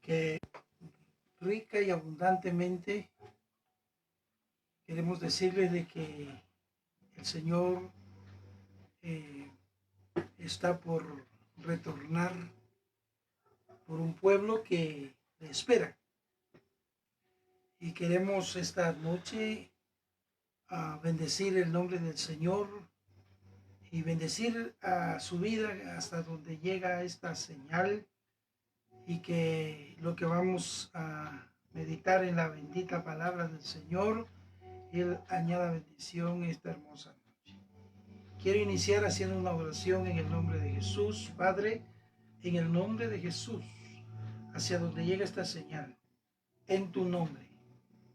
que rica y abundantemente queremos decirles de que el Señor está por retornar por un pueblo que le espera. Y queremos esta noche bendecir el nombre del Señor y bendecir a su vida hasta donde llega esta señal, y que lo que vamos a meditar en la bendita palabra del Señor, Él añada bendición esta hermosa noche. Quiero iniciar haciendo una oración en el nombre de Jesús. Padre, en el nombre de Jesús, hacia donde llega esta señal, en tu nombre,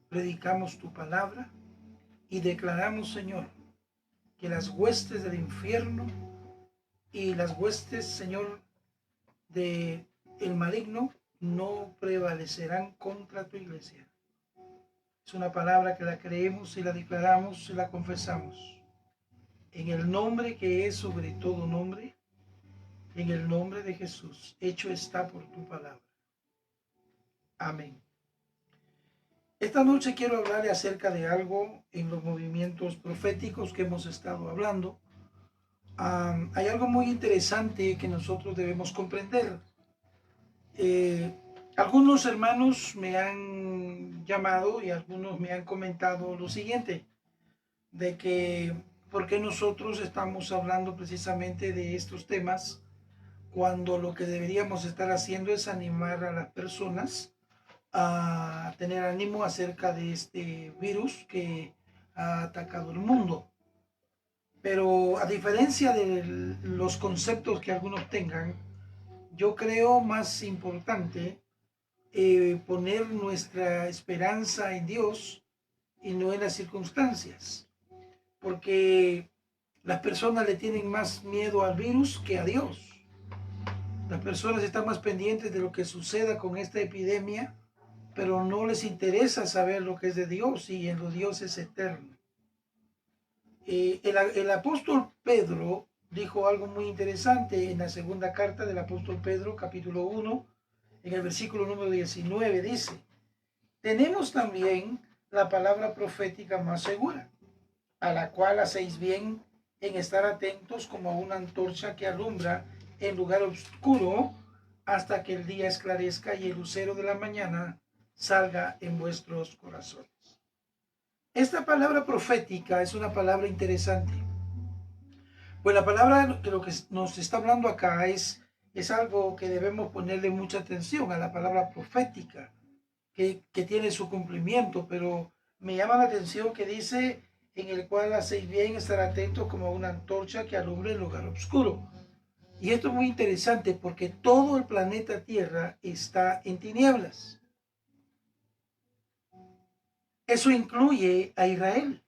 predicamos tu palabra y declaramos, Señor, que las huestes del infierno y las huestes, Señor, de el maligno no prevalecerán contra tu iglesia. Es una palabra que la creemos y la declaramos y la confesamos. En el nombre que es sobre todo nombre, en el nombre de Jesús, hecho está por tu palabra. Amén. Esta noche quiero hablarle acerca de algo en los movimientos proféticos que hemos estado hablando. Hay algo muy interesante que nosotros debemos comprender. Algunos hermanos me han llamado y algunos me han comentado lo siguiente, de que por qué nosotros estamos hablando precisamente de estos temas cuando lo que deberíamos estar haciendo es animar a las personas a tener ánimo acerca de este virus que ha atacado el mundo. Pero a diferencia de los conceptos que algunos tengan, yo creo más importante poner nuestra esperanza en Dios y no en las circunstancias, porque las personas le tienen más miedo al virus que a Dios. Las personas están más pendientes de lo que suceda con esta epidemia, pero no les interesa saber lo que es de Dios, y en los Dios es eterno. El apóstol Pedro dijo algo muy interesante en la segunda carta del apóstol Pedro, capítulo 1, en el versículo número 19, dice: tenemos también la palabra profética más segura, a la cual hacéis bien en estar atentos como a una antorcha que alumbra en lugar oscuro hasta que el día esclarezca y el lucero de la mañana salga en vuestros corazones. Esta palabra profética es una palabra interesante, pues la palabra que lo que nos está hablando acá es algo que debemos ponerle mucha atención a la palabra profética, que tiene su cumplimiento, pero me llama la atención que dice: en el cual hacéis bien estar atentos como una antorcha que alumbra el lugar oscuro. Y esto es muy interesante porque todo el planeta Tierra está en tinieblas. Eso incluye a Israel,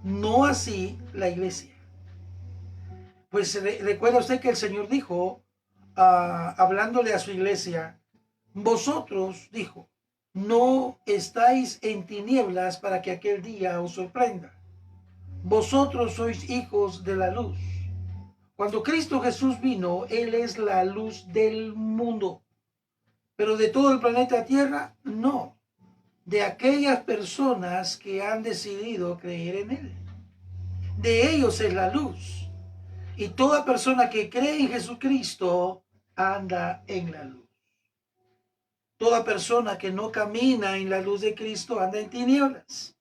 no así la iglesia. Pues recuerda usted que el Señor dijo, hablándole a su iglesia: vosotros, dijo, no estáis en tinieblas para que aquel día os sorprenda. Vosotros sois hijos de la luz. Cuando Cristo Jesús vino, Él es la luz del mundo. Pero de todo el planeta Tierra, no. De aquellas personas que han decidido creer en Él. De ellos es la luz. Y toda persona que cree en Jesucristo anda en la luz. Toda persona que no camina en la luz de Cristo anda en tinieblas.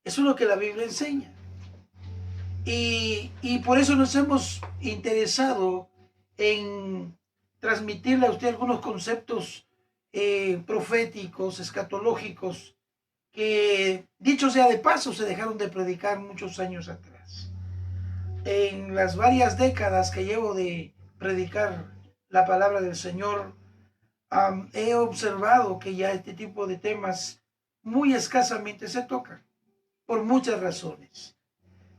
Eso es lo que la Biblia enseña. Y por eso nos hemos interesado en transmitirle a usted algunos conceptos proféticos, escatológicos, que, dicho sea de paso, se dejaron de predicar muchos años atrás. En las varias décadas que llevo de predicar la palabra del Señor, he observado que ya este tipo de temas muy escasamente se tocan, por muchas razones.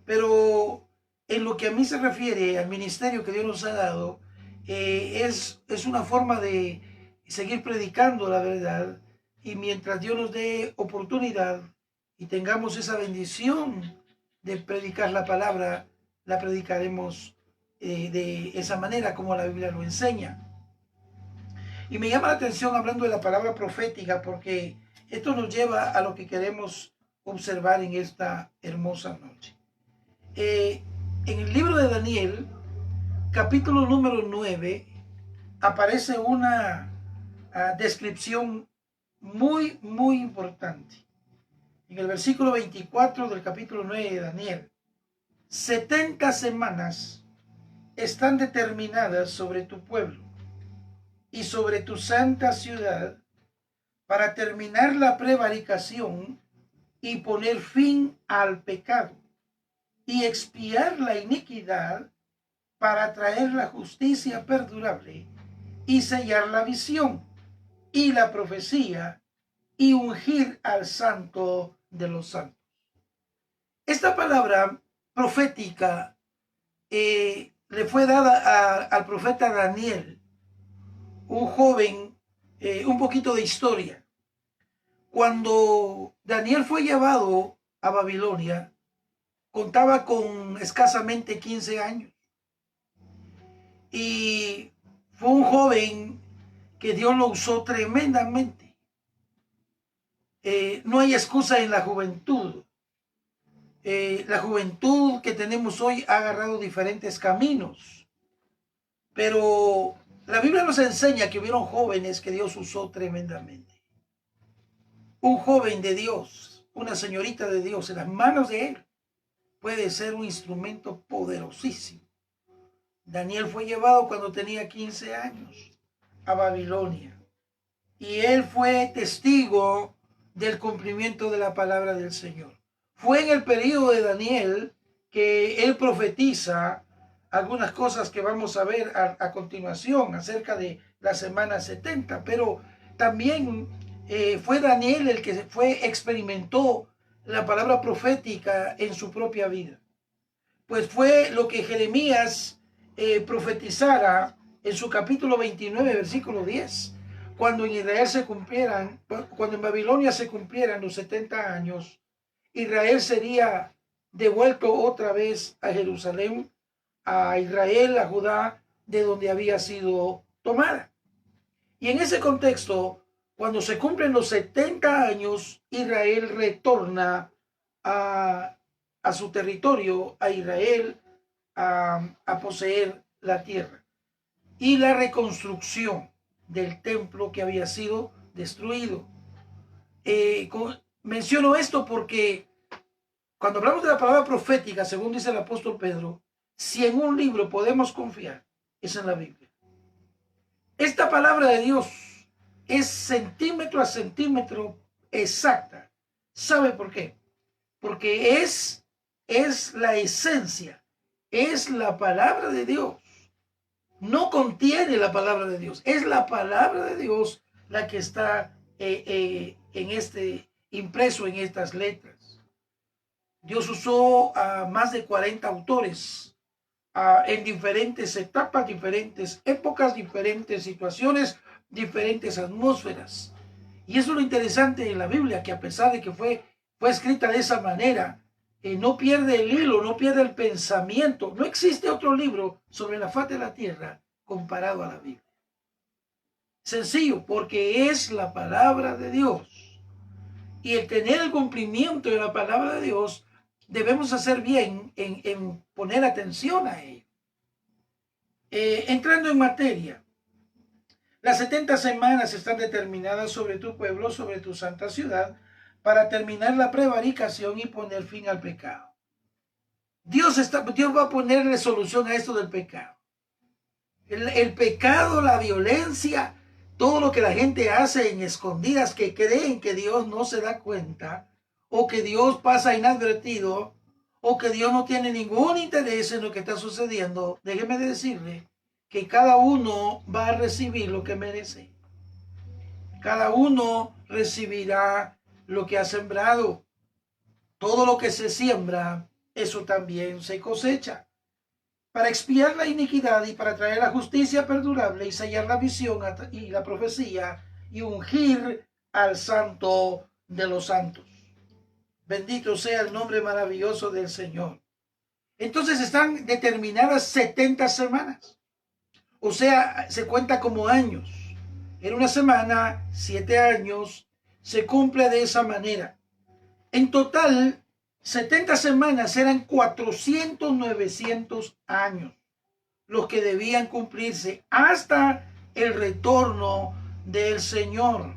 Pero en lo que a mí se refiere al ministerio que Dios nos ha dado, es una forma de seguir predicando la verdad, y mientras Dios nos dé oportunidad y tengamos esa bendición de predicar la palabra, la predicaremos de esa manera como la Biblia lo enseña. Y me llama la atención hablando de la palabra profética, porque esto nos lleva a lo que queremos observar en esta hermosa noche. En el libro de Daniel, capítulo número 9, aparece una descripción muy importante. En el versículo 24 del capítulo 9 de Daniel, 70 semanas están determinadas sobre tu pueblo y sobre tu santa ciudad para terminar la prevaricación y poner fin al pecado y expiar la iniquidad para traer la justicia perdurable y sellar la visión y la profecía y ungir al santo de los santos. Esta palabra profética le fue dada al profeta Daniel, un joven, un poquito de historia. Cuando Daniel fue llevado a Babilonia, contaba con escasamente 15 años. Y fue un joven que Dios lo usó tremendamente. No hay excusa en la juventud. La juventud que tenemos hoy ha agarrado diferentes caminos. Pero la Biblia nos enseña que hubieron jóvenes que Dios usó tremendamente. Un joven de Dios, una señorita de Dios en las manos de Él puede ser un instrumento poderosísimo. Daniel fue llevado cuando tenía 15 años a Babilonia y él fue testigo del cumplimiento de la palabra del Señor. Fue en el periodo de Daniel que él profetiza algunas cosas que vamos a ver a continuación acerca de la semana 70, pero también fue Daniel el que experimentó la palabra profética en su propia vida. Pues fue lo que Jeremías profetizara en su capítulo 29, versículo 10. Cuando en Israel cuando en Babilonia se cumplieran los 70 años, Israel sería devuelto otra vez a Jerusalén, a Israel, a Judá, de donde había sido tomada. Y en ese contexto, cuando se cumplen los 70 años, Israel retorna a su territorio, a Israel, a poseer la tierra. Y la reconstrucción del templo que había sido destruido. Menciono esto porque cuando hablamos de la palabra profética, según dice el apóstol Pedro, si en un libro podemos confiar, es en la Biblia. Esta palabra de Dios es centímetro a centímetro exacta. ¿Sabe por qué? Porque es la esencia, es la palabra de Dios. No contiene la palabra de Dios, es la palabra de Dios la que está impreso en estas letras. Dios usó a más de 40 autores en diferentes etapas, diferentes épocas, diferentes situaciones, diferentes atmósferas. Y eso es lo interesante en la Biblia, que a pesar de que fue escrita de esa manera, no pierde el hilo, no pierde el pensamiento. No existe otro libro sobre la faz de la tierra comparado a la Biblia. Sencillo, porque es la palabra de Dios. Y el tener el cumplimiento de la palabra de Dios, debemos hacer bien en poner atención a ello. Entrando en materia, las 70 semanas están determinadas sobre tu pueblo, sobre tu santa ciudad, para terminar la prevaricación y poner fin al pecado. Dios va a ponerle solución a esto del pecado. El pecado, la violencia, todo lo que la gente hace en escondidas, que creen que Dios no se da cuenta, o que Dios pasa inadvertido, o que Dios no tiene ningún interés en lo que está sucediendo. Déjeme decirle que cada uno va a recibir lo que merece. Cada uno recibirá lo que ha sembrado. Todo lo que se siembra, eso también se cosecha. Para expiar la iniquidad y para traer la justicia perdurable y sellar la visión y la profecía y ungir al santo de los santos. Bendito sea el nombre maravilloso del Señor. Entonces están determinadas 70 semanas. O sea, se cuenta como años. Era una semana, 7 años, se cumple de esa manera. En total, 70 semanas eran 400, 900 años los que debían cumplirse hasta el retorno del Señor.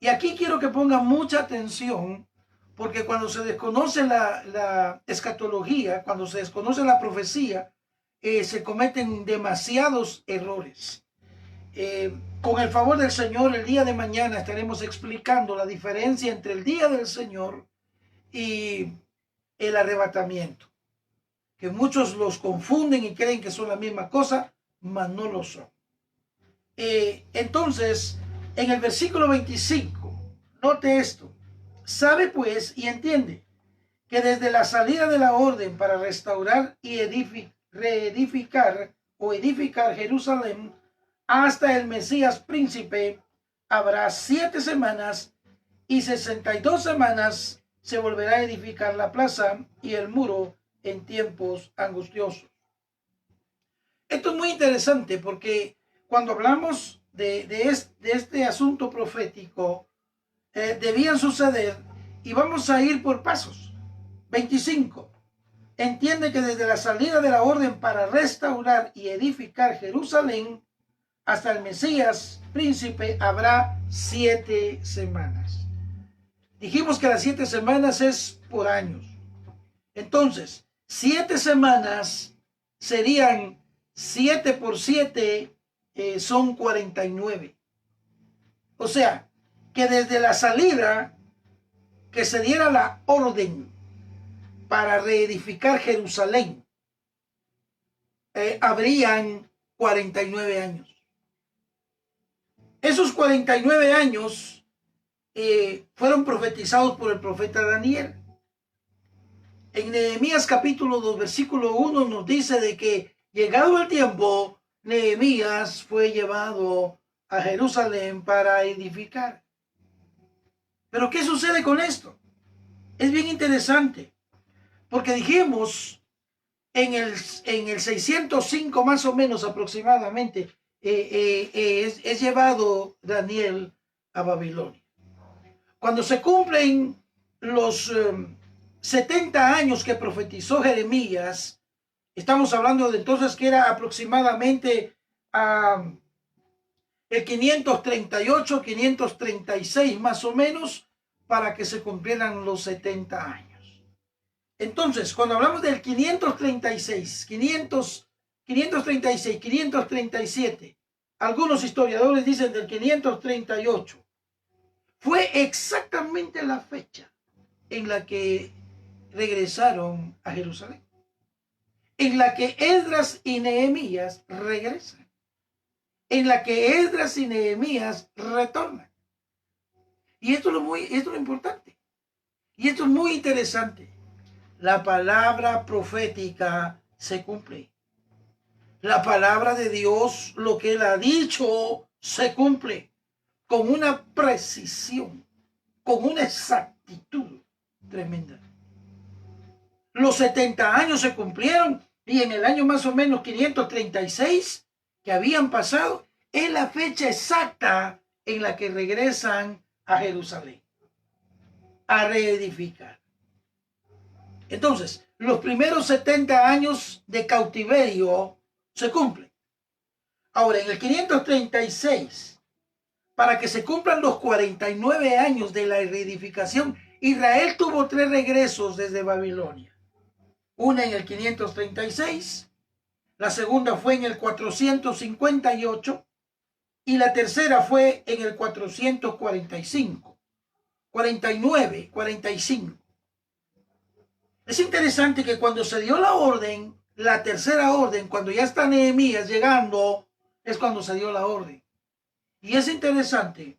Y aquí quiero que pongan mucha atención, porque cuando se desconoce la escatología, cuando se desconoce la profecía, se cometen demasiados errores. Con el favor del Señor, el día de mañana estaremos explicando la diferencia entre el día del Señor y el arrebatamiento, que muchos los confunden y creen que son la misma cosa, mas no lo son. Entonces, en el versículo 25, note esto: sabe pues y entiende que desde la salida de la orden para restaurar y reedificar o edificar Jerusalén hasta el Mesías príncipe habrá 7 semanas, y 62 semanas se volverá a edificar la plaza y el muro en tiempos angustiosos. Esto es muy interesante porque cuando hablamos de este asunto profético, debían suceder, y vamos a ir por pasos. 25. Entiende que desde la salida de la orden para restaurar y edificar Jerusalén hasta el Mesías príncipe habrá 7 semanas. Dijimos que las 7 semanas es por años. Entonces, 7 semanas serían 7 por 7, son 49. O sea, que desde la salida que se diera la orden para reedificar Jerusalén, habrían 49 años. Esos 49 años fueron profetizados por el profeta Daniel. En Nehemías capítulo 2, versículo 1 nos dice de que llegado el tiempo, Nehemías fue llevado a Jerusalén para edificar. Pero ¿qué sucede con esto? Es bien interesante, porque dijimos en el 605 más o menos aproximadamente, es llevado Daniel a Babilonia. Cuando se cumplen los 70 años que profetizó Jeremías, estamos hablando de entonces que era aproximadamente el 538, 536 más o menos, para que se cumplieran los 70 años. Entonces, cuando hablamos del 536, 537, algunos historiadores dicen del 538, fue exactamente la fecha en la que regresaron a Jerusalén, en la que Esdras y Nehemías regresan, en la que Esdras y Nehemías retornan. Y esto es lo importante. Y esto es muy interesante. La palabra profética se cumple. La palabra de Dios, lo que Él ha dicho, se cumple con una precisión, con una exactitud tremenda. Los 70 años se cumplieron, y en el año más o menos 536 que habían pasado, es la fecha exacta en la que regresan a Jerusalén a reedificar. Entonces, los primeros 70 años de cautiverio se cumplen. Ahora, en el 536, para que se cumplan los 49 años de la reedificación, Israel tuvo 3 regresos desde Babilonia. Una en el 536, la segunda fue en el 458 y la tercera fue en el 445, 49, 45. Es interesante que cuando se dio la orden, la tercera orden, cuando ya está Nehemías llegando, es cuando se dio la orden. Y es interesante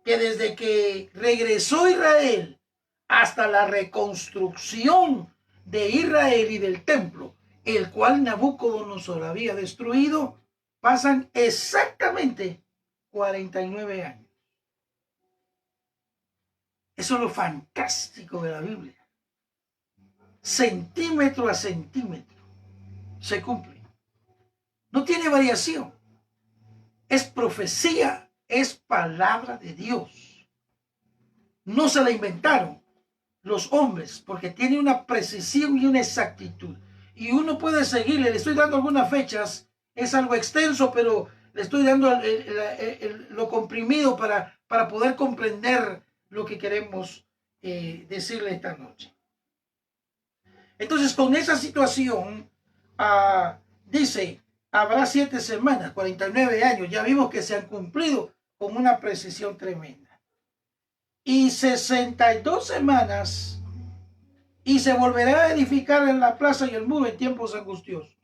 que desde que regresó Israel hasta la reconstrucción de Israel y del templo, el cual Nabucodonosor había destruido, pasan exactamente 49 años. Eso es lo fantástico de la Biblia. Centímetro a centímetro se cumple. No tiene variación. Es profecía es palabra de Dios. No se la inventaron los hombres, porque tiene una precisión y una exactitud. Y uno puede seguirle. Le estoy dando algunas fechas. Es algo extenso, pero le estoy dando lo comprimido para poder comprender lo que queremos decirle esta noche. Entonces, con esa situación, dice, habrá 7 semanas, 49 años. Ya vimos que se han cumplido con una precisión tremenda. Y 62 semanas, y se volverá a edificar en la plaza y el muro en tiempos angustiosos.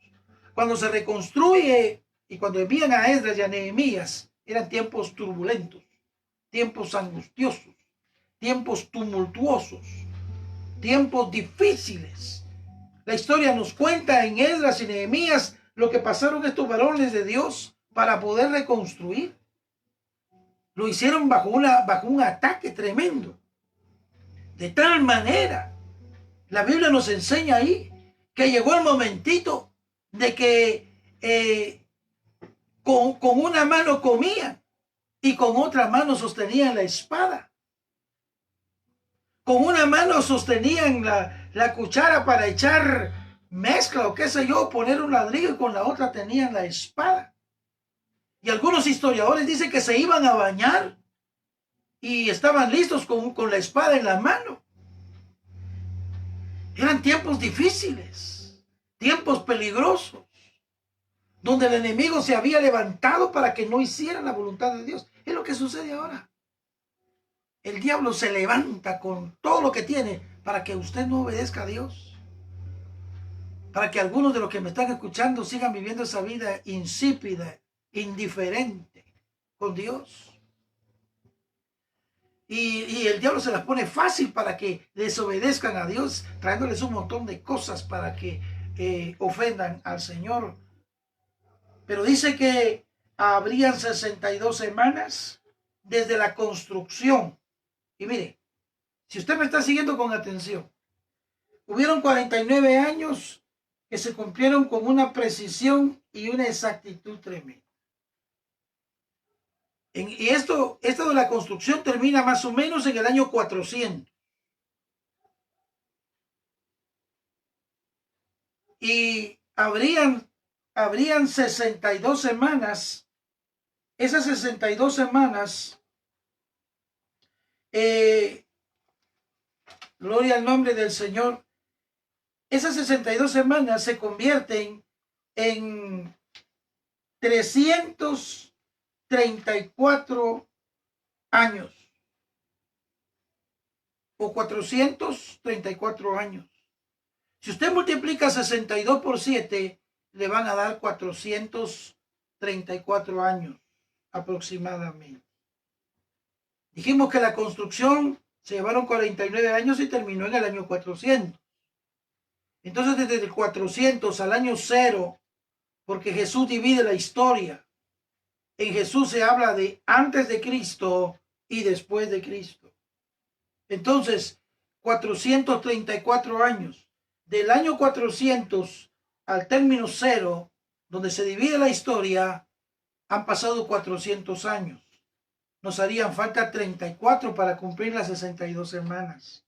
Cuando se reconstruye y cuando envían a Esdras y a Nehemías, eran tiempos turbulentos, tiempos angustiosos, tiempos tumultuosos, tiempos difíciles. La historia nos cuenta en Esdras y Nehemías lo que pasaron estos varones de Dios para poder reconstruir. Lo hicieron bajo un ataque tremendo. De tal manera, la Biblia nos enseña ahí que llegó el momentito de que con una mano comían y con otra mano sostenían la espada. Con una mano sostenían la cuchara para echar mezcla o qué sé yo, poner un ladrillo, y con la otra tenían la espada. Y algunos historiadores dicen que se iban a bañar y estaban listos con la espada en la mano. Eran tiempos difíciles, tiempos peligrosos, donde el enemigo se había levantado para que no hicieran la voluntad de Dios. Es lo que sucede ahora. El diablo se levanta con todo lo que tiene para que usted no obedezca a Dios. Para que algunos de los que me están escuchando sigan viviendo esa vida insípida, indiferente con Dios. Y el diablo se las pone fácil para que desobedezcan a Dios, trayéndoles un montón de cosas para que ofendan al Señor. Pero dice que habrían 62 semanas desde la construcción. Y mire, si usted me está siguiendo con atención, hubieron 49 años que se cumplieron con una precisión y una exactitud tremenda. Y esto de la construcción termina más o menos en el año 400. Y habrían 62 semanas. Esas 62 semanas, gloria al nombre del Señor, esas 62 semanas se convierten en 334 años o 434 años. Si usted multiplica 62 por 7, le van a dar 434 años aproximadamente. Dijimos que la construcción se llevaron 49 años y terminó en el año 400. Entonces, desde el 400 al año 0, porque Jesús divide la historia. En Jesús se habla de antes de Cristo y después de Cristo. Entonces, 434 años. Del año 400 al término 0, donde se divide la historia, han pasado 400 años. Nos harían falta 34 para cumplir las 62 semanas.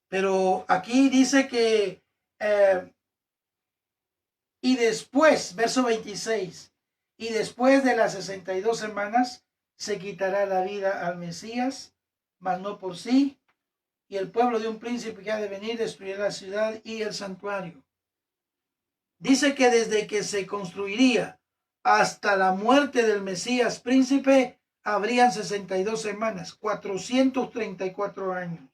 Pero aquí dice que y después, verso 26, y después de las 62 semanas se quitará la vida al Mesías, mas no por sí, y el pueblo de un príncipe que ha de venir destruirá la ciudad y el santuario. Dice que desde que se construiría hasta la muerte del Mesías príncipe, habrían 62 semanas, 434 años.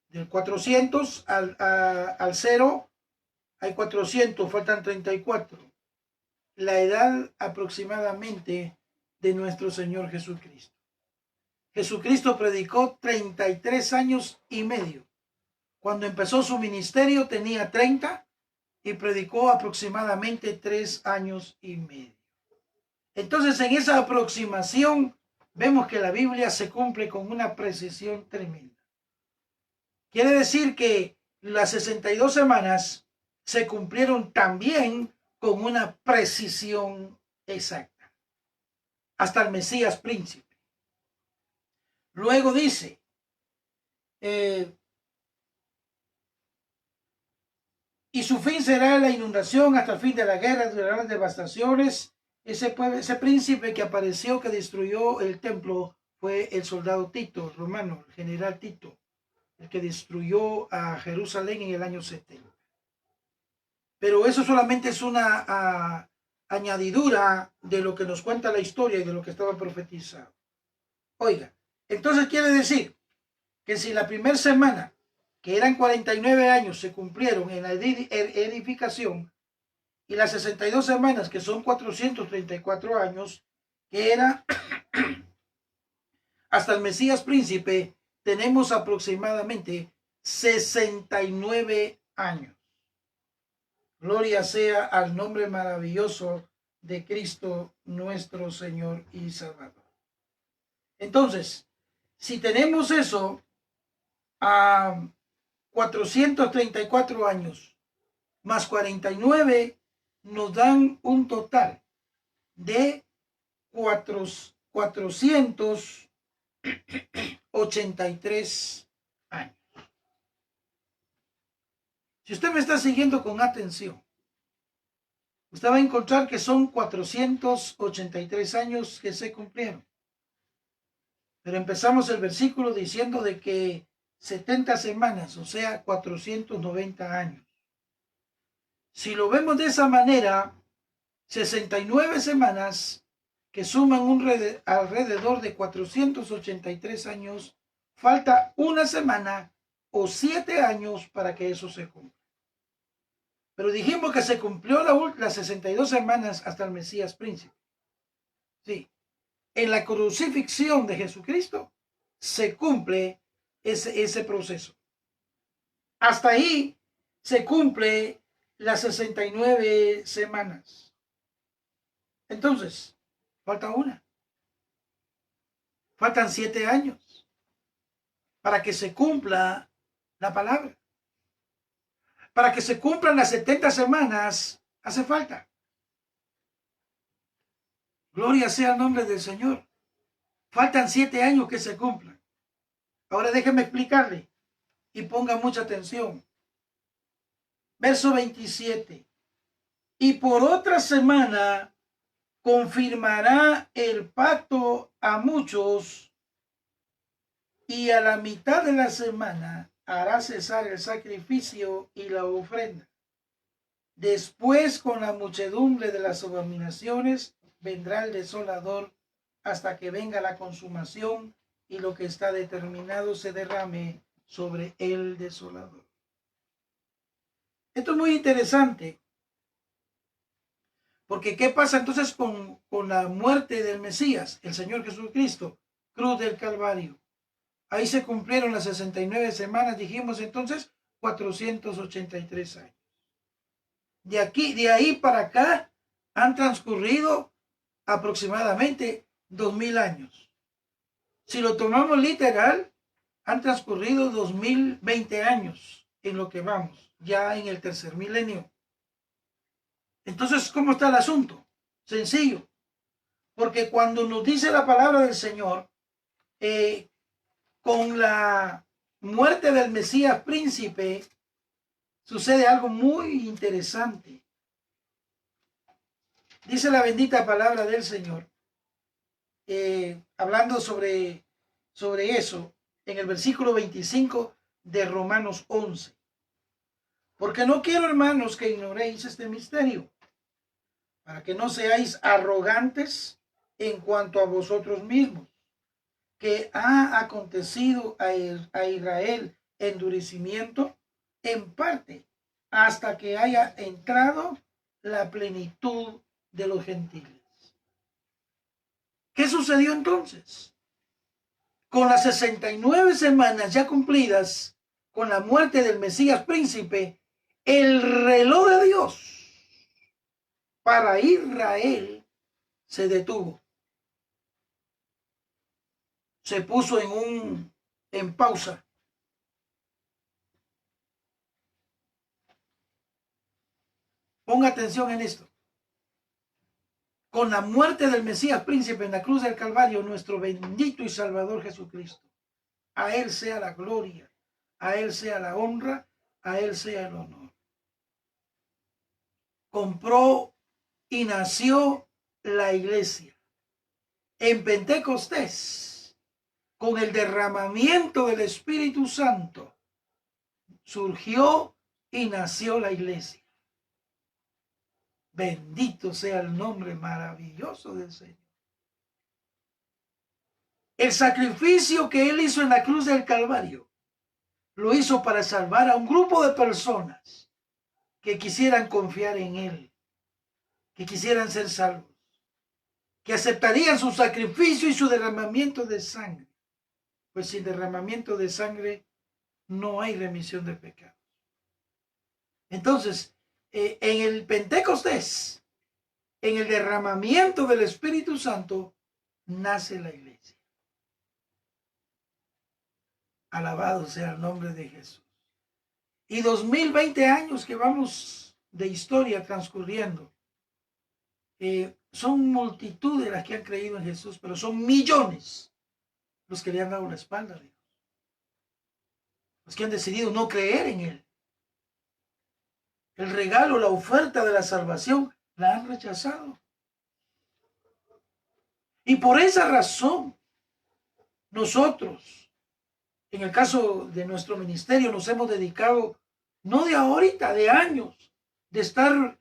Del 400 al 0 hay 400, faltan 34. La edad aproximadamente de nuestro Señor Jesucristo. Jesucristo predicó 33 años y medio. Cuando empezó su ministerio tenía 30 y predicó aproximadamente 3 años y medio. Entonces, en esa aproximación vemos que la Biblia se cumple con una precisión tremenda. Quiere decir que las 62 semanas se cumplieron también con una precisión exacta. hasta el Mesías príncipe. Luego dice, y su fin será la inundación hasta el fin de la guerra, durarán las devastaciones. Ese príncipe que apareció, que destruyó el templo, fue el soldado Tito, romano, el general Tito, el que destruyó a Jerusalén en el año 70. Pero eso solamente es una añadidura de lo que nos cuenta la historia y de lo que estaba profetizado. Oiga, entonces quiere decir que si la primera semana, que eran 49 años, se cumplieron en la edificación, y las 62 semanas, que son 434 años, que era hasta el Mesías príncipe, tenemos aproximadamente 69 años. Gloria sea al nombre maravilloso de Cristo nuestro Señor y Salvador. Entonces, si tenemos eso a 434 años más 49, nos dan un total de 483 años. Si usted me está siguiendo con atención, usted va a encontrar que son 483 años que se cumplieron. Pero empezamos el versículo diciendo de que 70 semanas, o sea, 490 años. Si lo vemos de esa manera, 69 semanas que suman alrededor de 483 años, falta una semana o 7 años para que eso se cumpla. Pero dijimos que se cumplió las 62 semanas hasta el Mesías príncipe. Sí. En la crucifixión de Jesucristo se cumple ese proceso. Hasta ahí se cumple las 69 semanas. Entonces, falta una. Faltan 7 años para que se cumpla la palabra. Para que se cumplan las 70 semanas, hace falta. Gloria sea el nombre del Señor. Faltan 7 años que se cumplan. Ahora déjeme explicarle y ponga mucha atención. Verso 27. Y por otra semana confirmará el pacto a muchos, y a la mitad de la semana hará cesar el sacrificio y la ofrenda. Después, con la muchedumbre de las abominaciones, vendrá el desolador hasta que venga la consumación y lo que está determinado se derrame sobre el desolador. Esto es muy interesante, porque ¿qué pasa entonces con la muerte del Mesías, el Señor Jesucristo, cruz del Calvario? Ahí se cumplieron las 69 semanas, dijimos entonces 483 años. De ahí para acá han transcurrido aproximadamente 2000 años. Si lo tomamos literal, han transcurrido 2020 años en lo que vamos, ya en el tercer milenio. Entonces, ¿cómo está el asunto? Sencillo. Porque cuando nos dice la palabra del Señor, con la muerte del Mesías príncipe, sucede algo muy interesante. Dice la bendita palabra del Señor, hablando sobre eso, en el versículo 25 de Romanos 11. Porque no quiero, hermanos, que ignoréis este misterio, para que no seáis arrogantes en cuanto a vosotros mismos, que ha acontecido a Israel endurecimiento en parte hasta que haya entrado la plenitud de los gentiles. ¿Qué sucedió entonces? Con las 69 semanas ya cumplidas, con la muerte del Mesías príncipe, el reloj de Dios para Israel se detuvo. Se puso en pausa. Ponga atención en esto. con la muerte del Mesías príncipe en la cruz del Calvario, nuestro bendito y Salvador Jesucristo. A Él sea la gloria, a Él sea la honra, a Él sea el honor. Compró y nació la iglesia en Pentecostés, con el derramamiento del Espíritu Santo, surgió y nació la iglesia. Bendito sea el nombre maravilloso del Señor. El sacrificio que Él hizo en la cruz del Calvario, lo hizo para salvar a un grupo de personas que quisieran confiar en Él, que quisieran ser salvos, que aceptarían su sacrificio y su derramamiento de sangre. Pues sin derramamiento de sangre no hay remisión de pecados. Entonces, en el Pentecostés, en el derramamiento del Espíritu Santo, nace la iglesia. Alabado sea el nombre de Jesús. Y 2020 años que vamos de historia transcurriendo. Son multitudes las que han creído en Jesús, pero son millones los que le han dado la espalda a Dios. Los que han decidido no creer en Él. El regalo, la oferta de la salvación, la han rechazado. Y por esa razón, nosotros, en el caso de nuestro ministerio, nos hemos dedicado, no de ahorita, de años, de estar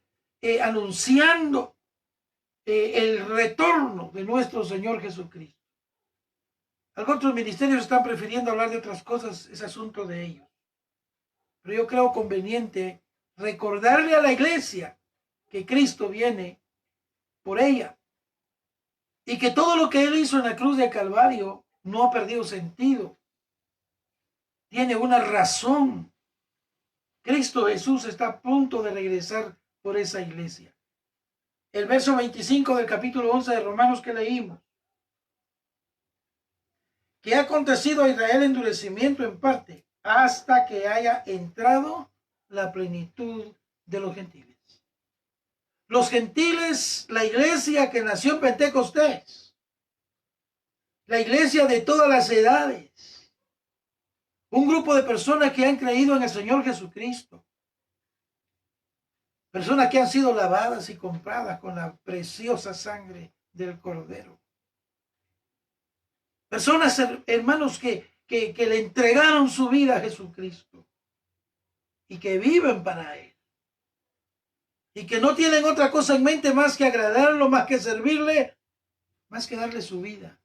anunciando el retorno de nuestro Señor Jesucristo. Algunos otros ministerios están prefiriendo hablar de otras cosas, es asunto de ellos. Pero yo creo conveniente recordarle a la iglesia que Cristo viene por ella y que todo lo que Él hizo en la cruz de Calvario no ha perdido sentido. Tiene una razón. Cristo Jesús está a punto de regresar por esa iglesia. El verso 25 del capítulo 11 de Romanos que leímos. Que ha acontecido a Israel endurecimiento en parte, hasta que haya entrado la plenitud de los gentiles. Los gentiles, la iglesia que nació en Pentecostés, la iglesia de todas las edades, un grupo de personas que han creído en el Señor Jesucristo, personas que han sido lavadas y compradas con la preciosa sangre del Cordero. Personas, hermanos, que le entregaron su vida a Jesucristo y que viven para Él. Y que no tienen otra cosa en mente más que agradarlo, más que servirle, más que darle su vida.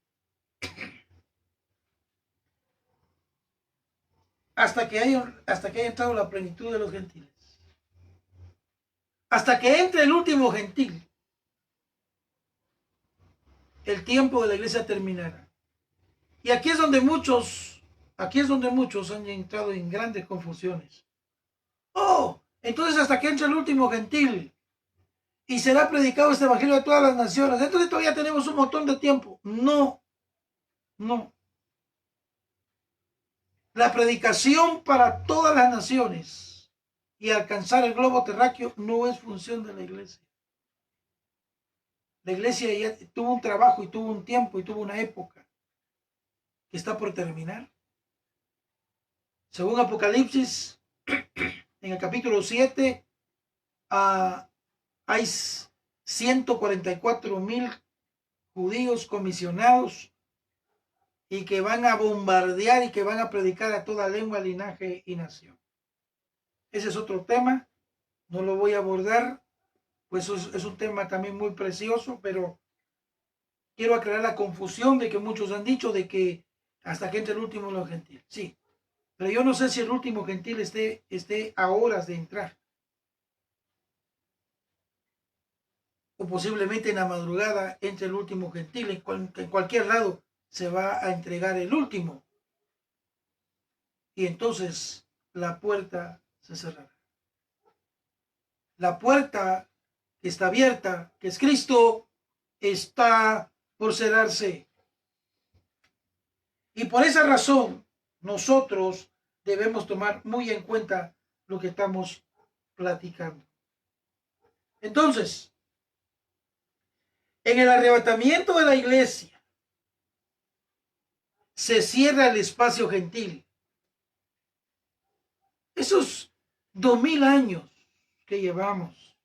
Hasta que haya entrado la plenitud de los gentiles. Hasta que entre el último gentil, el tiempo de la iglesia terminará. Y aquí es donde muchos han entrado en grandes confusiones. Oh, entonces hasta que entre el último gentil y será predicado este evangelio a todas las naciones, entonces todavía tenemos un montón de tiempo. No. La predicación para todas las naciones y alcanzar el globo terráqueo no es función de la iglesia. La iglesia ya tuvo un trabajo y tuvo un tiempo y tuvo una época que está por terminar. Según Apocalipsis, en el capítulo 7, hay 144,000 judíos comisionados y que van a bombardear y que van a predicar a toda lengua, linaje y nación. Ese es otro tema, no lo voy a abordar, pues es un tema también muy precioso, pero quiero aclarar la confusión de que muchos han dicho de que hasta que entre el último los gentiles. Sí, pero yo no sé si el último gentil esté a horas de entrar. O posiblemente en la madrugada entre el último gentil, en cualquier lado se va a entregar el último. Y entonces la puerta se cerrará. La puerta que está abierta, que es Cristo, está por cerrarse. Y por esa razón, nosotros debemos tomar muy en cuenta lo que estamos platicando. Entonces, En el arrebatamiento de la iglesia se cierra el espacio gentil. Esos 2000 años que llevamos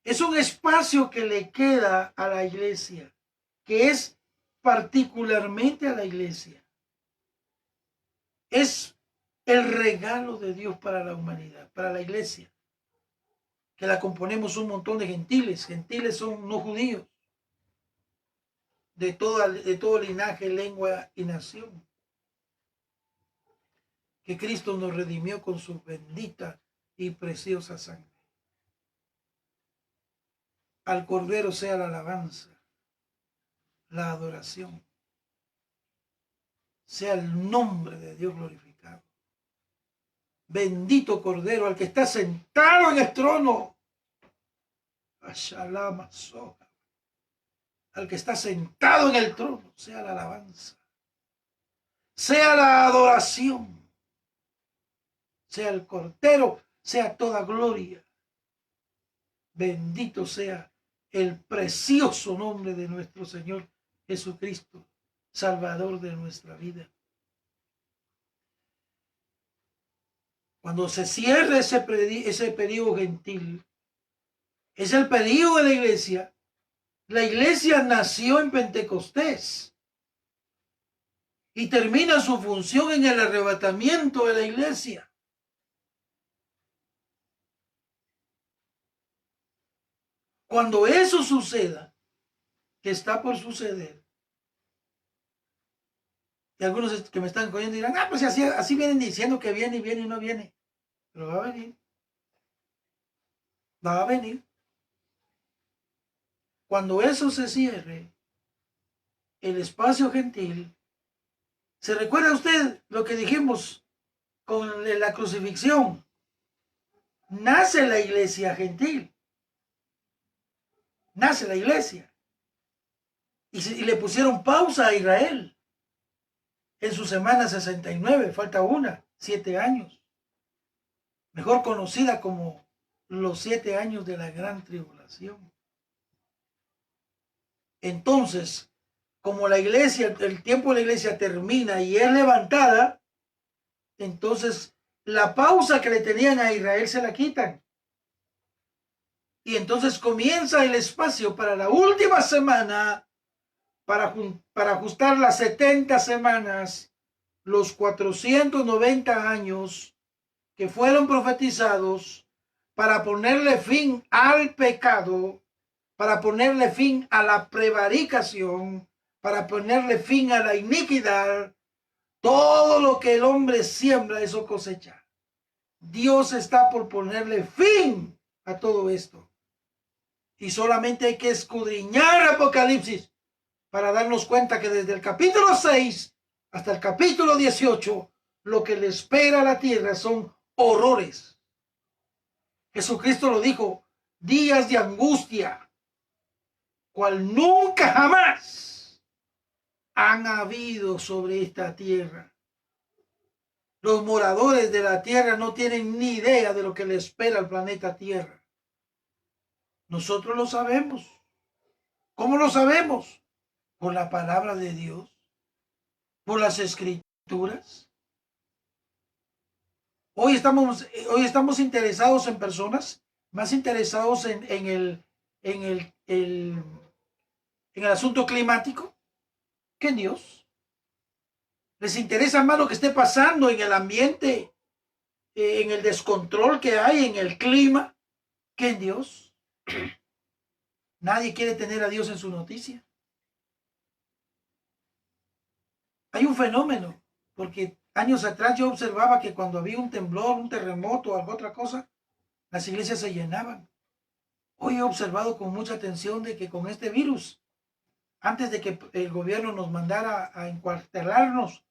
es un espacio que le queda a la iglesia, que es particularmente a la iglesia. Es el regalo de Dios para la humanidad, para la iglesia, que la componemos un montón de gentiles. Gentiles son no judíos, de todo linaje, lengua y nación. Que Cristo nos redimió con su bendita y preciosa sangre. Al Cordero sea la alabanza, la adoración, sea el nombre de Dios glorificado. Bendito Cordero, al que está sentado en el trono. Al que está sentado en el trono, sea la alabanza, sea la adoración, sea el Cordero, sea toda gloria. Bendito sea el precioso nombre de nuestro Señor Jesucristo, Salvador de nuestra vida. Cuando se cierre ese periodo gentil, es el periodo de la iglesia. La iglesia nació en Pentecostés y termina su función en el arrebatamiento de la iglesia. Cuando eso suceda, que está por suceder, y algunos que me están oyendo dirán, pues así vienen diciendo que viene y viene y no viene. Pero va a venir. Va a venir. Cuando eso se cierre, el espacio gentil, ¿se recuerda usted lo que dijimos con la crucifixión? Nace la iglesia gentil. Nace la iglesia. Y le pusieron pausa a Israel en su semana 69, falta 7 años. Mejor conocida como los 7 años de la gran tribulación. Entonces, como la iglesia, el tiempo de la iglesia termina y es levantada, entonces la pausa que le tenían a Israel se la quitan. Y entonces comienza el espacio para la última semana, para ajustar las 70 semanas, los 490 años que fueron profetizados para ponerle fin al pecado, para ponerle fin a la prevaricación, para ponerle fin a la iniquidad. Todo lo que el hombre siembra, eso cosecha. Dios está por ponerle fin a todo esto. Y solamente hay que escudriñar Apocalipsis para darnos cuenta que desde el capítulo 6 hasta el capítulo 18, lo que le espera a la tierra son horrores. Jesucristo lo dijo, días de angustia, cual nunca jamás han habido sobre esta tierra. Los moradores de la tierra no tienen ni idea de lo que le espera al planeta Tierra. Nosotros lo sabemos. ¿Cómo lo sabemos? Por la palabra de Dios, por las escrituras. Hoy estamos interesados en personas, más interesados en el asunto climático que en Dios. Les interesa más lo que esté pasando en el ambiente, en el descontrol que hay en el clima, que en Dios. Nadie quiere tener a Dios en su noticia. Hay un fenómeno, porque años atrás yo observaba que cuando había un temblor, un terremoto o alguna otra cosa, las iglesias se llenaban. Hoy he observado con mucha atención de que con este virus, antes de que el gobierno nos mandara a encuartelarnos,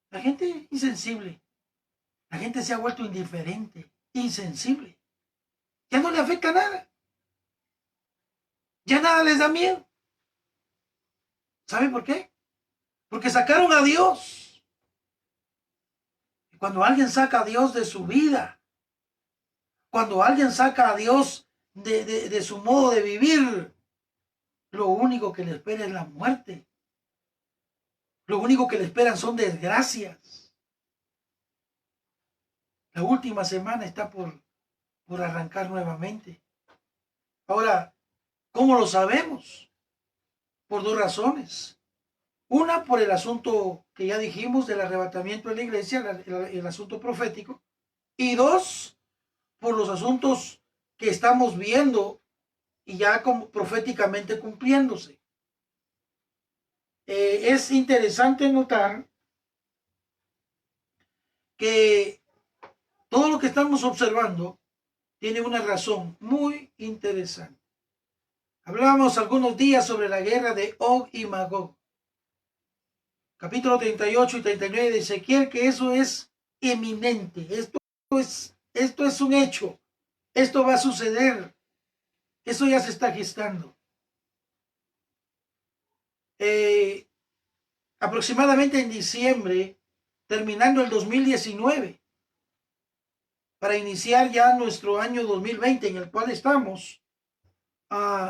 la gente insensible, la gente se ha vuelto indiferente, insensible. Ya no le afecta nada. Ya nada les da miedo. ¿Saben por qué? Porque sacaron a Dios. Y cuando alguien saca a Dios de su vida, cuando alguien saca a Dios de su modo de vivir, lo único que le espera es la muerte. Lo único que le esperan son desgracias. La última semana está por arrancar nuevamente. Ahora, ¿cómo lo sabemos? Por dos razones. Una, por el asunto que ya dijimos del arrebatamiento de la iglesia, el asunto profético. Y dos, por los asuntos que estamos viendo y ya como proféticamente cumpliéndose. Es interesante notar que todo lo que estamos observando tiene una razón muy interesante. Hablábamos algunos días sobre la guerra de Og y Magog. Capítulo 38 y 39 de Ezequiel, que eso es eminente. Esto es un hecho. Esto va a suceder. Eso ya se está gestando. Aproximadamente en diciembre, terminando el 2019, para iniciar ya nuestro año 2020 en el cual estamos,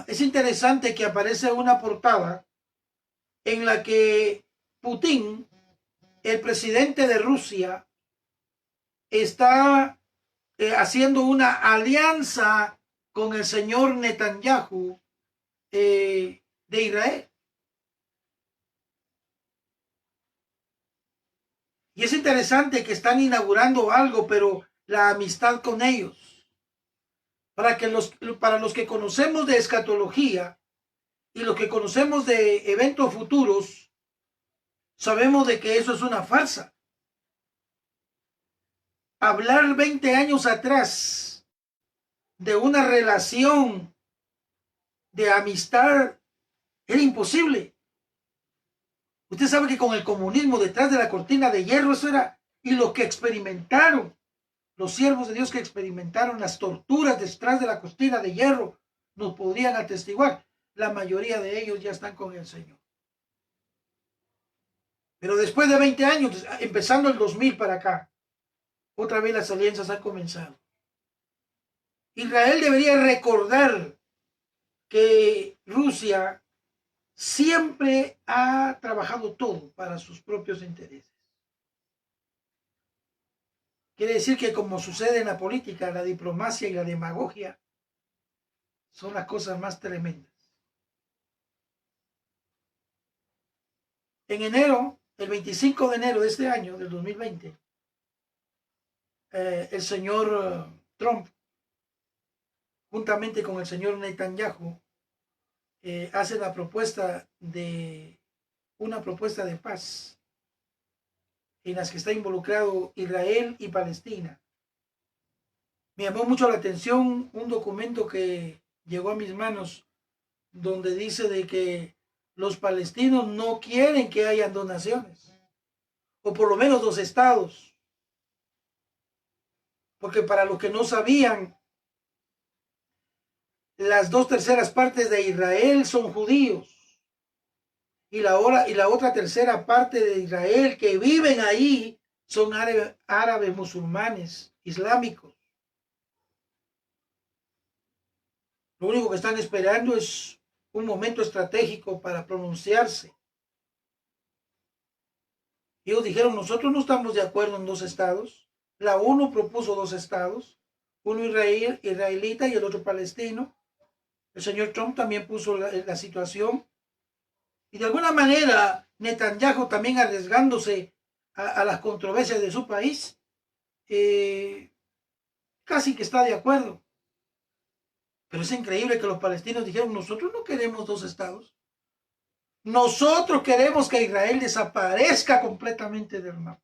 es interesante que aparece una portada en la que Putin, el presidente de Rusia, está haciendo una alianza con el señor Netanyahu de Israel. Y es interesante que están inaugurando algo, pero la amistad con ellos. Para los que conocemos de escatología y los que conocemos de eventos futuros, sabemos de que eso es una farsa. Hablar 20 años atrás de una relación de amistad era imposible. Usted sabe que con el comunismo detrás de la cortina de hierro, eso era, y los que experimentaron, los siervos de Dios que experimentaron las torturas detrás de la cortina de hierro, nos podrían atestiguar. La mayoría de ellos ya están con el Señor. Pero después de 20 años, empezando el 2000 para acá, otra vez las alianzas han comenzado. Israel debería recordar que Rusia siempre ha trabajado todo para sus propios intereses. Quiere decir que, como sucede en la política, la diplomacia y la demagogia son las cosas más tremendas. En enero, el 25 de enero de este año, del 2020, el señor Trump, juntamente con el señor Netanyahu, hace una propuesta de paz en las que está involucrado Israel y Palestina. Me llamó mucho la atención un documento que llegó a mis manos donde dice de que los palestinos no quieren que hayan donaciones, o por lo menos 2 estados, porque para los que no sabían, las 2/3 partes de Israel son judíos, y la otra tercera parte de Israel que viven ahí son árabes musulmanes, islámicos. Lo único que están esperando es un momento estratégico para pronunciarse. Ellos dijeron, nosotros no estamos de acuerdo en 2 estados. La ONU propuso 2 estados, uno israelita y el otro palestino. El señor Trump también puso la situación. Y de alguna manera, Netanyahu también arriesgándose a las controversias de su país, casi que está de acuerdo. Pero es increíble que los palestinos dijeron, nosotros no queremos 2 estados. Nosotros queremos que Israel desaparezca completamente del mapa.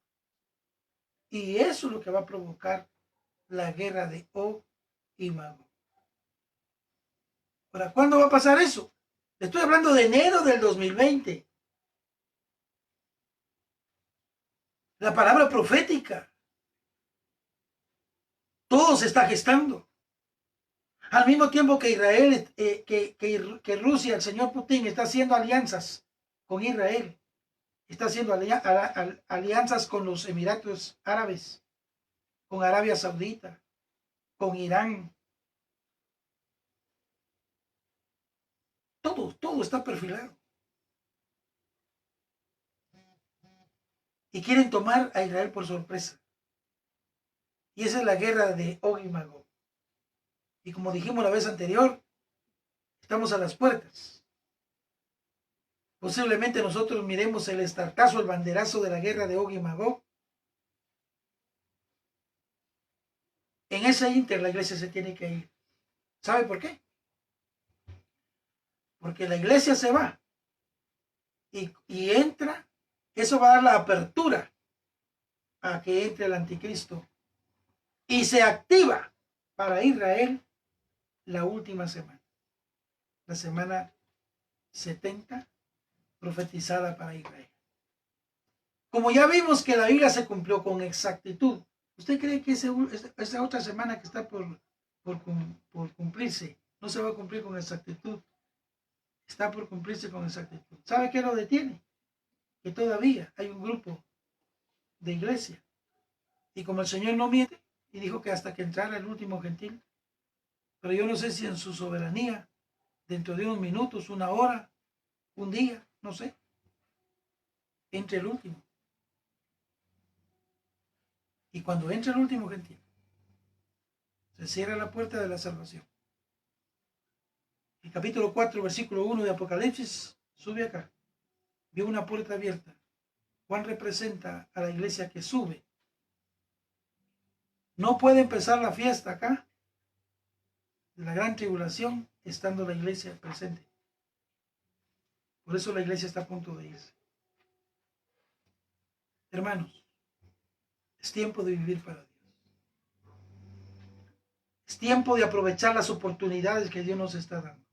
Y eso es lo que va a provocar la guerra de Og y Magog. ¿Para cuándo va a pasar eso? Estoy hablando de enero del 2020. La palabra profética. Todo se está gestando. Al mismo tiempo que Israel, que Rusia, el señor Putin, está haciendo alianzas con Israel. Está haciendo alianzas con los Emiratos Árabes, con Arabia Saudita, con Irán. Todo está perfilado. Y quieren tomar a Israel por sorpresa. Y esa es la guerra de Og y Magog. Y como dijimos la vez anterior, estamos a las puertas. Posiblemente nosotros miremos el estartazo, el banderazo de la guerra de Og y Magog. En ese ínter la iglesia se tiene que ir. ¿Sabe por qué? Porque la iglesia se va y entra, eso va a dar la apertura a que entre el anticristo. Y se activa para Israel la última semana, la semana 70 profetizada para Israel. Como ya vimos que la Biblia se cumplió con exactitud, ¿usted cree que esa otra semana que está por cumplirse no se va a cumplir con exactitud? Está por cumplirse con exactitud. ¿Sabe qué lo detiene? Que todavía hay un grupo de iglesia. Y como el Señor no miente, y dijo que hasta que entrara el último gentil, pero yo no sé si en su soberanía, dentro de unos minutos, una hora, un día, no sé, entre el último. Y cuando entra el último gentil, se cierra la puerta de la salvación. El capítulo 4, versículo 1 de Apocalipsis, sube acá. Vio una puerta abierta. Juan representa a la iglesia que sube. No puede empezar la fiesta acá de la gran tribulación estando la iglesia presente. Por eso la iglesia está a punto de irse. Hermanos, es tiempo de vivir para Dios. Es tiempo de aprovechar las oportunidades que Dios nos está dando.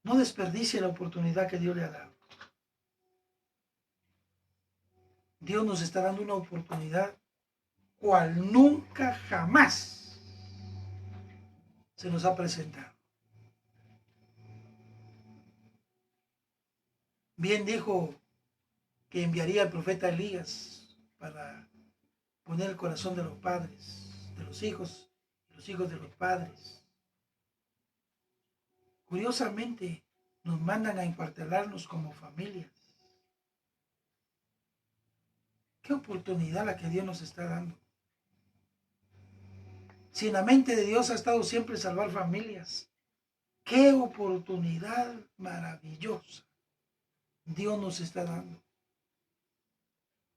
No desperdicie la oportunidad que Dios le ha dado. Dios nos está dando una oportunidad cual nunca jamás se nos ha presentado. Bien dijo que enviaría al profeta Elías para poner el corazón de los padres, de los hijos de los padres. Curiosamente, nos mandan a encuartelarnos como familias. Qué oportunidad la que Dios nos está dando. Si en la mente de Dios ha estado siempre salvar familias, qué oportunidad maravillosa Dios nos está dando.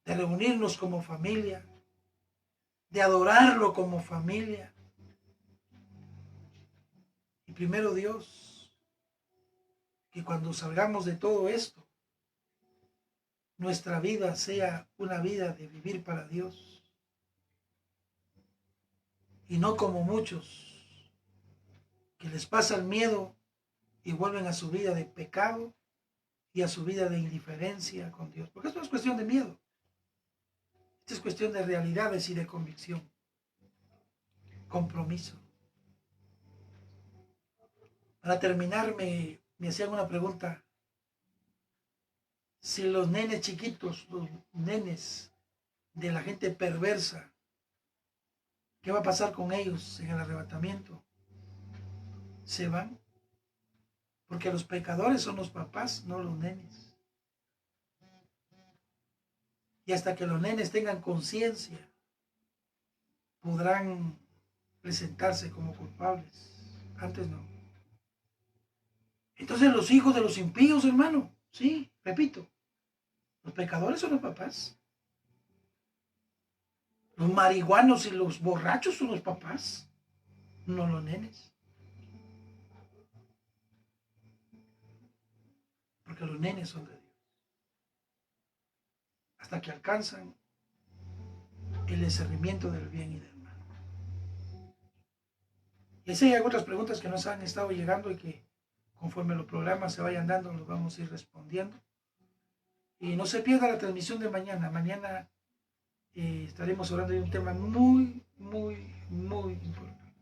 De reunirnos como familia, de adorarlo como familia. Y primero Dios, que cuando salgamos de todo esto, nuestra vida sea una vida de vivir para Dios. Y no como muchos que les pasa el miedo y vuelven a su vida de pecado y a su vida de indiferencia con Dios. Porque esto no es cuestión de miedo. Esto es cuestión de realidades y de convicción. Compromiso. Para terminar, me hacían una pregunta. Si los nenes chiquitos, los nenes de la gente perversa, ¿qué va a pasar con ellos en el arrebatamiento? ¿Se van? Porque los pecadores son los papás, no los nenes. Y hasta que los nenes tengan conciencia, podrán presentarse como culpables. Antes no. Entonces los hijos de los impíos, hermano, sí, repito, los pecadores son los papás. Los marihuanos y los borrachos son los papás, no los nenes. Porque los nenes son de Dios. Hasta que alcanzan el discernimiento del bien y del mal. Y así hay otras preguntas que nos han estado llegando y que conforme los programas se vayan dando, los vamos a ir respondiendo. Y no se pierda la transmisión de mañana. Mañana estaremos hablando de un tema muy, muy, muy importante.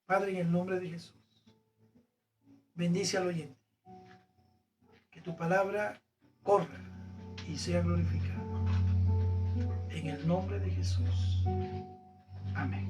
Padre, en el nombre de Jesús, bendice al oyente. Que tu palabra corra y sea glorificada. En el nombre de Jesús. Amén.